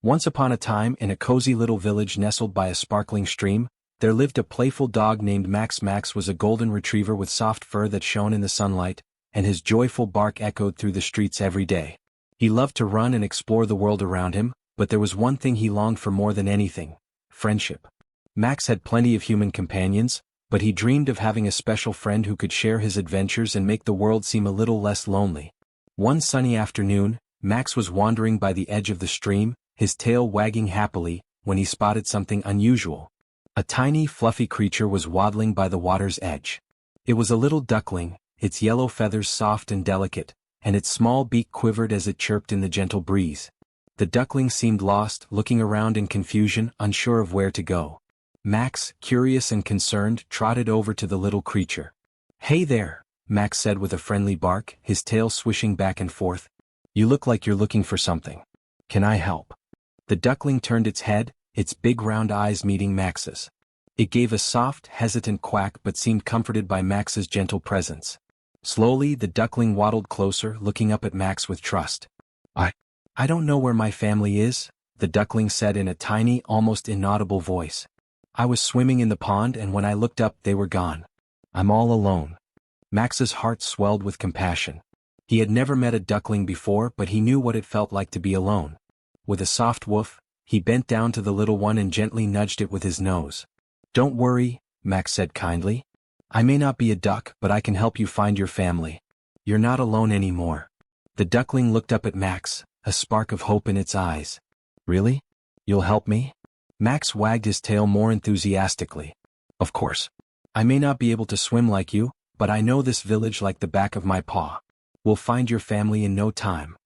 Once upon a time, in a cozy little village nestled by a sparkling stream, there lived a playful dog named Max. Max was a golden retriever with soft fur that shone in the sunlight, and his joyful bark echoed through the streets every day. He loved to run and explore the world around him, but there was one thing he longed for more than anything: friendship. Max had plenty of human companions, but he dreamed of having a special friend who could share his adventures and make the world seem a little less lonely. One sunny afternoon, Max was wandering by the edge of the stream, his tail wagging happily, when he spotted something unusual. A tiny, fluffy creature was waddling by the water's edge. It was a little duckling, its yellow feathers soft and delicate, and its small beak quivered as it chirped in the gentle breeze. The duckling seemed lost, looking around in confusion, unsure of where to go. Max, curious and concerned, trotted over to the little creature. "Hey there," Max said with a friendly bark, his tail swishing back and forth. "You look like you're looking for something. Can I help?" The duckling turned its head, its big round eyes meeting Max's. It gave a soft, hesitant quack but seemed comforted by Max's gentle presence. Slowly the duckling waddled closer, looking up at Max with trust. I don't know where my family is," the duckling said in a tiny, almost inaudible voice. "I was swimming in the pond and when I looked up they were gone. I'm all alone." Max's heart swelled with compassion. He had never met a duckling before, but he knew what it felt like to be alone. With a soft woof, he bent down to the little one and gently nudged it with his nose. "Don't worry," Max said kindly. "I may not be a duck, but I can help you find your family. You're not alone anymore." The duckling looked up at Max, a spark of hope in its eyes. "Really? You'll help me?" Max wagged his tail more enthusiastically. "Of course. I may not be able to swim like you, but I know this village like the back of my paw. We'll find your family in no time."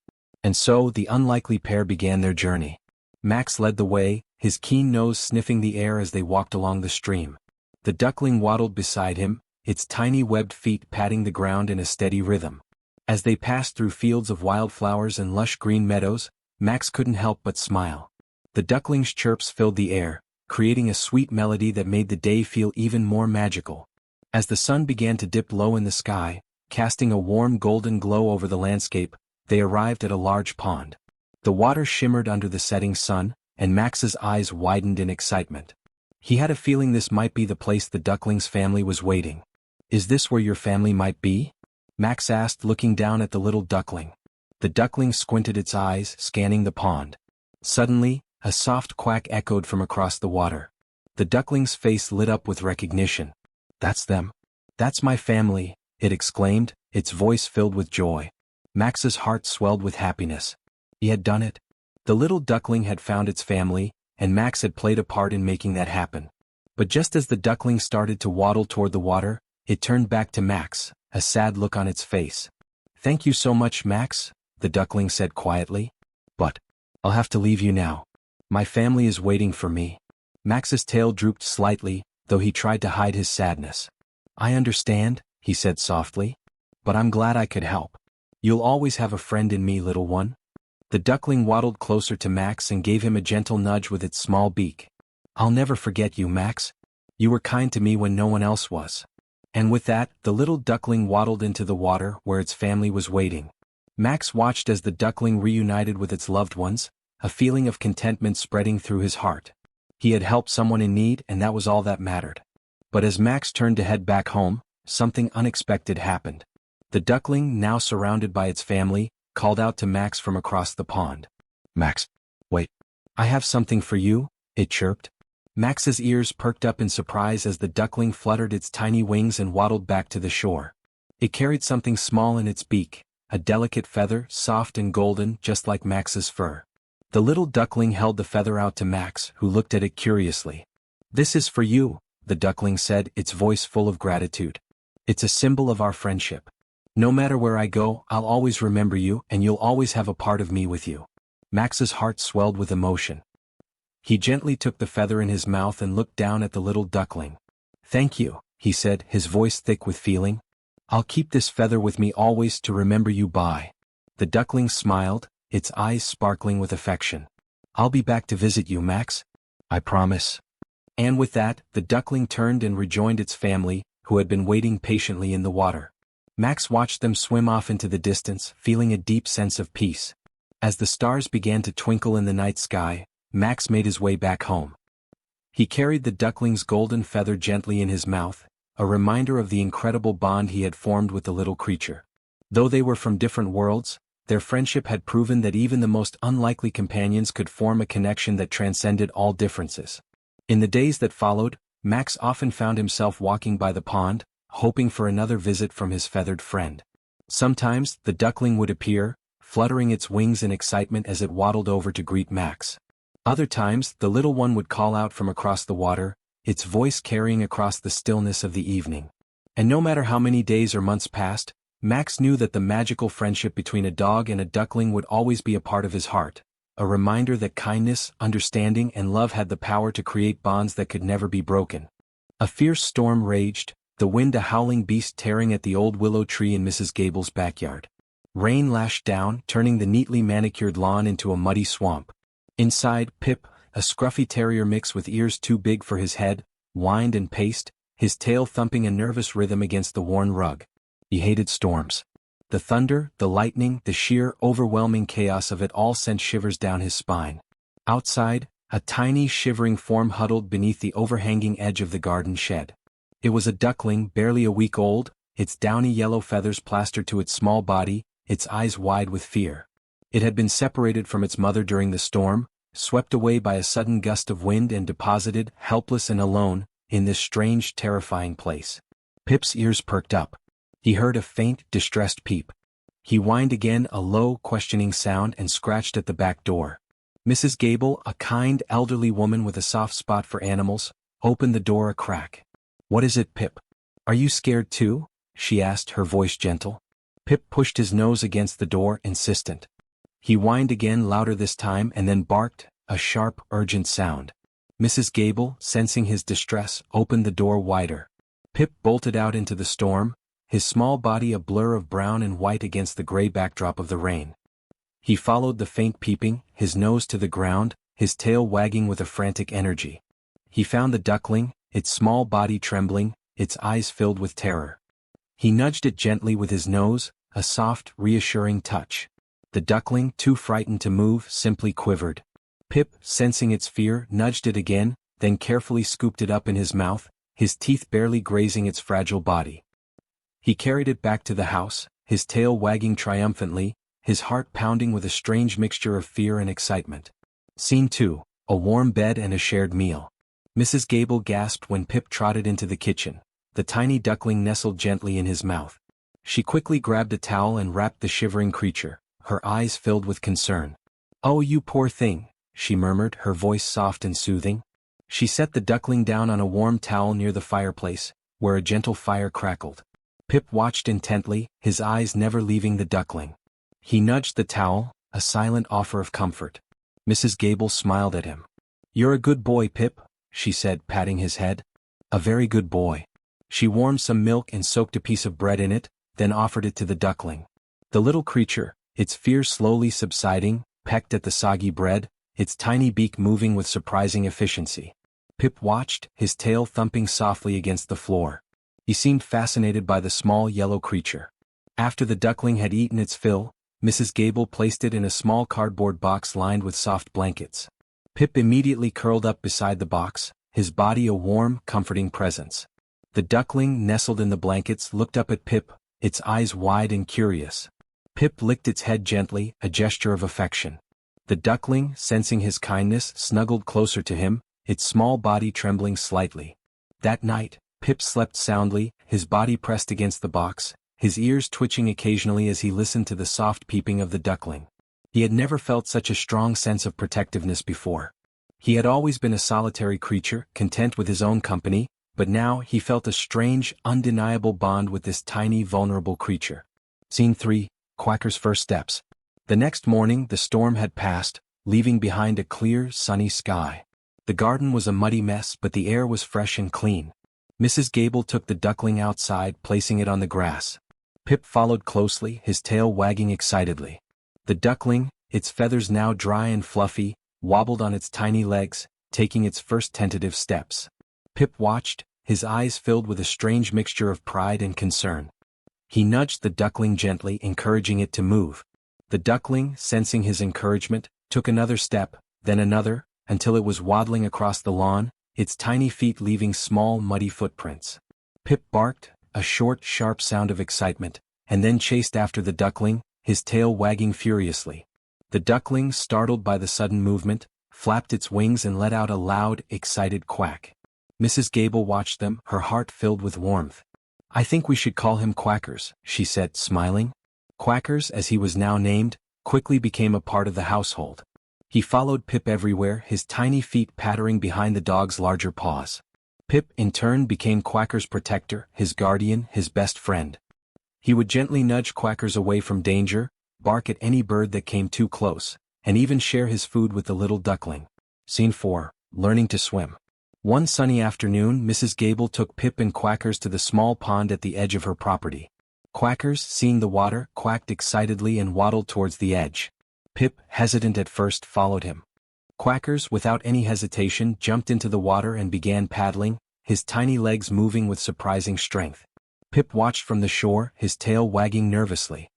And so the unlikely pair began their journey. Max led the way, his keen nose sniffing the air as they walked along the stream. The duckling waddled beside him, its tiny webbed feet patting the ground in a steady rhythm. As they passed through fields of wildflowers and lush green meadows, Max couldn't help but smile. The duckling's chirps filled the air, creating a sweet melody that made the day feel even more magical. As the sun began to dip low in the sky, casting a warm golden glow over the landscape, they arrived at a large pond. The water shimmered under the setting sun, and Max's eyes widened in excitement. He had a feeling this might be the place the duckling's family was waiting. "Is this where your family might be?" Max asked, looking down at the little duckling. The duckling squinted its eyes, scanning the pond. Suddenly, a soft quack echoed from across the water. The duckling's face lit up with recognition. "That's them. That's my family," it exclaimed, its voice filled with joy. Max's heart swelled with happiness. He had done it. The little duckling had found its family, and Max had played a part in making that happen. But just as the duckling started to waddle toward the water, it turned back to Max, a sad look on its face. "Thank you so much, Max," the duckling said quietly. "But I'll have to leave you now. My family is waiting for me." Max's tail drooped slightly, though he tried to hide his sadness. "I understand," he said softly. "But I'm glad I could help. You'll always have a friend in me, little one." The duckling waddled closer to Max and gave him a gentle nudge with its small beak. "I'll never forget you, Max. You were kind to me when no one else was." And with that, the little duckling waddled into the water where its family was waiting. Max watched as the duckling reunited with its loved ones, a feeling of contentment spreading through his heart. He had helped someone in need, and that was all that mattered. But as Max turned to head back home, something unexpected happened. The duckling, now surrounded by its family, called out to Max from across the pond. "Max, wait. I have something for you," it chirped. Max's ears perked up in surprise as the duckling fluttered its tiny wings and waddled back to the shore. It carried something small in its beak, a delicate feather, soft and golden, just like Max's fur. The little duckling held the feather out to Max, who looked at it curiously. "This is for you," the duckling said, its voice full of gratitude. "It's a symbol of our friendship. No matter where I go, I'll always remember you, and you'll always have a part of me with you." Max's heart swelled with emotion. He gently took the feather in his mouth and looked down at the little duckling. "Thank you," he said, his voice thick with feeling. "I'll keep this feather with me always to remember you by." The duckling smiled, its eyes sparkling with affection. "I'll be back to visit you, Max. I promise." And with that, the duckling turned and rejoined its family, who had been waiting patiently in the water. Max watched them swim off into the distance, feeling a deep sense of peace. As the stars began to twinkle in the night sky, Max made his way back home. He carried the duckling's golden feather gently in his mouth, a reminder of the incredible bond he had formed with the little creature. Though they were from different worlds, their friendship had proven that even the most unlikely companions could form a connection that transcended all differences. In the days that followed, Max often found himself walking by the pond, hoping for another visit from his feathered friend. Sometimes, the duckling would appear, fluttering its wings in excitement as it waddled over to greet Max. Other times, the little one would call out from across the water, its voice carrying across the stillness of the evening. And no matter how many days or months passed, Max knew that the magical friendship between a dog and a duckling would always be a part of his heart, a reminder that kindness, understanding, and love had the power to create bonds that could never be broken. A fierce storm raged, the wind a howling beast tearing at the old willow tree in Mrs. Gable's backyard. Rain lashed down, turning the neatly manicured lawn into a muddy swamp. Inside, Pip, a scruffy terrier mix with ears too big for his head, whined and paced, his tail thumping a nervous rhythm against the worn rug. He hated storms. The thunder, the lightning, the sheer, overwhelming chaos of it all sent shivers down his spine. Outside, a tiny, shivering form huddled beneath the overhanging edge of the garden shed. It was a duckling, barely a week old, its downy yellow feathers plastered to its small body, its eyes wide with fear. It had been separated from its mother during the storm, swept away by a sudden gust of wind and deposited, helpless and alone, in this strange, terrifying place. Pip's ears perked up. He heard a faint, distressed peep. He whined again, a low, questioning sound, and scratched at the back door. Mrs. Gable, a kind, elderly woman with a soft spot for animals, opened the door a crack. "What is it, Pip? Are you scared too?" she asked, her voice gentle. Pip pushed his nose against the door, insistent. He whined again, louder this time, and then barked, a sharp, urgent sound. Mrs. Gable, sensing his distress, opened the door wider. Pip bolted out into the storm, his small body a blur of brown and white against the gray backdrop of the rain. He followed the faint peeping, his nose to the ground, his tail wagging with a frantic energy. He found the duckling, its small body trembling, its eyes filled with terror. He nudged it gently with his nose, a soft, reassuring touch. The duckling, too frightened to move, simply quivered. Pip, sensing its fear, nudged it again, then carefully scooped it up in his mouth, his teeth barely grazing its fragile body. He carried it back to the house, his tail wagging triumphantly, his heart pounding with a strange mixture of fear and excitement. Scene 2, a warm bed and a shared meal. Mrs. Gable gasped when Pip trotted into the kitchen, the tiny duckling nestled gently in his mouth. She quickly grabbed a towel and wrapped the shivering creature, her eyes filled with concern. "Oh, you poor thing," she murmured, her voice soft and soothing. She set the duckling down on a warm towel near the fireplace, where a gentle fire crackled. Pip watched intently, his eyes never leaving the duckling. He nudged the towel, a silent offer of comfort. Mrs. Gable smiled at him. "You're a good boy, Pip," she said, patting his head. "A very good boy." She warmed some milk and soaked a piece of bread in it, then offered it to the duckling. The little creature, its fear slowly subsiding, pecked at the soggy bread, its tiny beak moving with surprising efficiency. Pip watched, his tail thumping softly against the floor. He seemed fascinated by the small yellow creature. After the duckling had eaten its fill, Mrs. Gable placed it in a small cardboard box lined with soft blankets. Pip immediately curled up beside the box, his body a warm, comforting presence. The duckling, nestled in the blankets, looked up at Pip, its eyes wide and curious. Pip licked its head gently, a gesture of affection. The duckling, sensing his kindness, snuggled closer to him, its small body trembling slightly. That night, Pip slept soundly, his body pressed against the box, his ears twitching occasionally as he listened to the soft peeping of the duckling. He had never felt such a strong sense of protectiveness before. He had always been a solitary creature, content with his own company, but now he felt a strange, undeniable bond with this tiny, vulnerable creature. Scene 3, Quacker's First Steps. The next morning the storm had passed, leaving behind a clear, sunny sky. The garden was a muddy mess, but the air was fresh and clean. Mrs. Gable took the duckling outside, placing it on the grass. Pip followed closely, his tail wagging excitedly. The duckling, its feathers now dry and fluffy, wobbled on its tiny legs, taking its first tentative steps. Pip watched, his eyes filled with a strange mixture of pride and concern. He nudged the duckling gently, encouraging it to move. The duckling, sensing his encouragement, took another step, then another, until it was waddling across the lawn, its tiny feet leaving small muddy footprints. Pip barked, a short, sharp sound of excitement, and then chased after the duckling, his tail wagging furiously. The duckling, startled by the sudden movement, flapped its wings and let out a loud, excited quack. Mrs. Gable watched them, her heart filled with warmth. "I think we should call him Quackers," she said, smiling. Quackers, as he was now named, quickly became a part of the household. He followed Pip everywhere, his tiny feet pattering behind the dog's larger paws. Pip, in turn, became Quacker's protector, his guardian, his best friend. He would gently nudge Quackers away from danger, bark at any bird that came too close, and even share his food with the little duckling. Scene 4. Learning to swim. One sunny afternoon, Mrs. Gable took Pip and Quackers to the small pond at the edge of her property. Quackers, seeing the water, quacked excitedly and waddled towards the edge. Pip, hesitant at first, followed him. Quackers, without any hesitation, jumped into the water and began paddling, his tiny legs moving with surprising strength. Pip watched from the shore, his tail wagging nervously.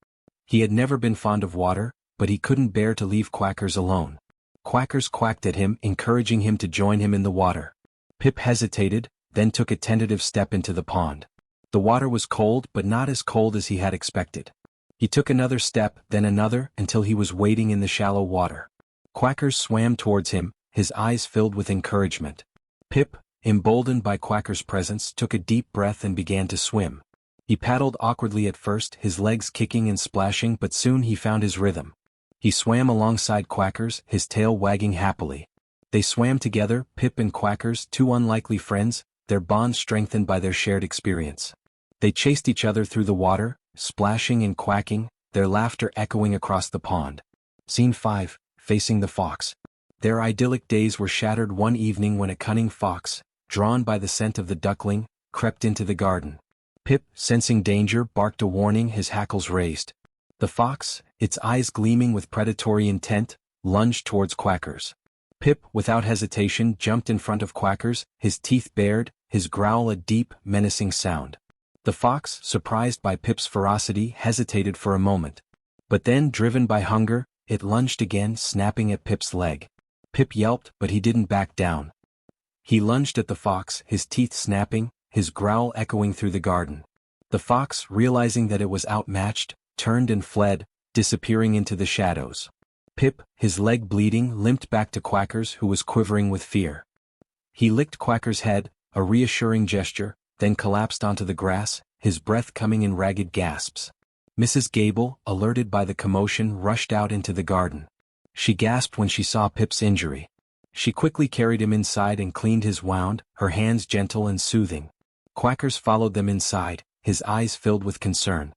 He had never been fond of water, but he couldn't bear to leave Quackers alone. Quackers quacked at him, encouraging him to join him in the water. Pip hesitated, then took a tentative step into the pond. The water was cold, but not as cold as he had expected. He took another step, then another, until he was wading in the shallow water. Quackers swam towards him, his eyes filled with encouragement. Pip, emboldened by Quacker's presence, took a deep breath and began to swim. He paddled awkwardly at first, his legs kicking and splashing, but soon he found his rhythm. He swam alongside Quackers, his tail wagging happily. They swam together, Pip and Quackers, two unlikely friends, their bond strengthened by their shared experience. They chased each other through the water, splashing and quacking, their laughter echoing across the pond. Scene 5. Facing the fox. Their idyllic days were shattered one evening when a cunning fox, drawn by the scent of the duckling, crept into the garden. Pip, sensing danger, barked a warning, his hackles raised. The fox, its eyes gleaming with predatory intent, lunged towards Quackers. Pip, without hesitation, jumped in front of Quackers, his teeth bared, his growl a deep, menacing sound. The fox, surprised by Pip's ferocity, hesitated for a moment. But then, driven by hunger, it lunged again, snapping at Pip's leg. Pip yelped, but he didn't back down. He lunged at the fox, his teeth snapping, his growl echoing through the garden. The fox, realizing that it was outmatched, turned and fled, disappearing into the shadows. Pip, his leg bleeding, limped back to Quackers, who was quivering with fear. He licked Quackers' head, a reassuring gesture, then collapsed onto the grass, his breath coming in ragged gasps. Mrs. Gable, alerted by the commotion, rushed out into the garden. She gasped when she saw Pip's injury. She quickly carried him inside and cleaned his wound, her hands gentle and soothing. Quackers followed them inside, his eyes filled with concern.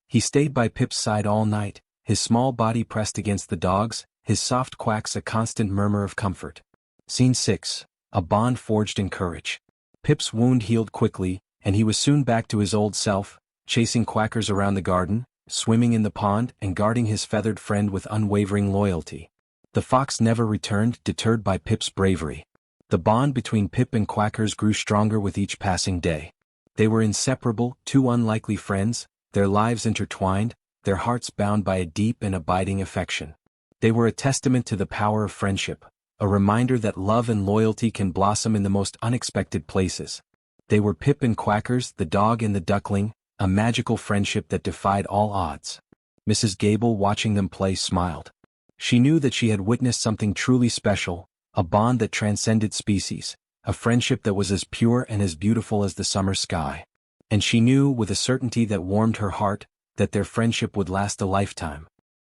He stayed by Pip's side all night, his small body pressed against the dog's, his soft quacks a constant murmur of comfort. Scene 6. A bond forged in courage. Pip's wound healed quickly, and he was soon back to his old self, chasing Quackers around the garden, swimming in the pond, and guarding his feathered friend with unwavering loyalty. The fox never returned, deterred by Pip's bravery. The bond between Pip and Quackers grew stronger with each passing day. They were inseparable, two unlikely friends, their lives intertwined, their hearts bound by a deep and abiding affection. They were a testament to the power of friendship, a reminder that love and loyalty can blossom in the most unexpected places. They were Pip and Quackers, the dog and the duckling, a magical friendship that defied all odds. Mrs. Gable, watching them play, smiled. She knew that she had witnessed something truly special, a bond that transcended species, a friendship that was as pure and as beautiful as the summer sky. And she knew, with a certainty that warmed her heart, that their friendship would last a lifetime.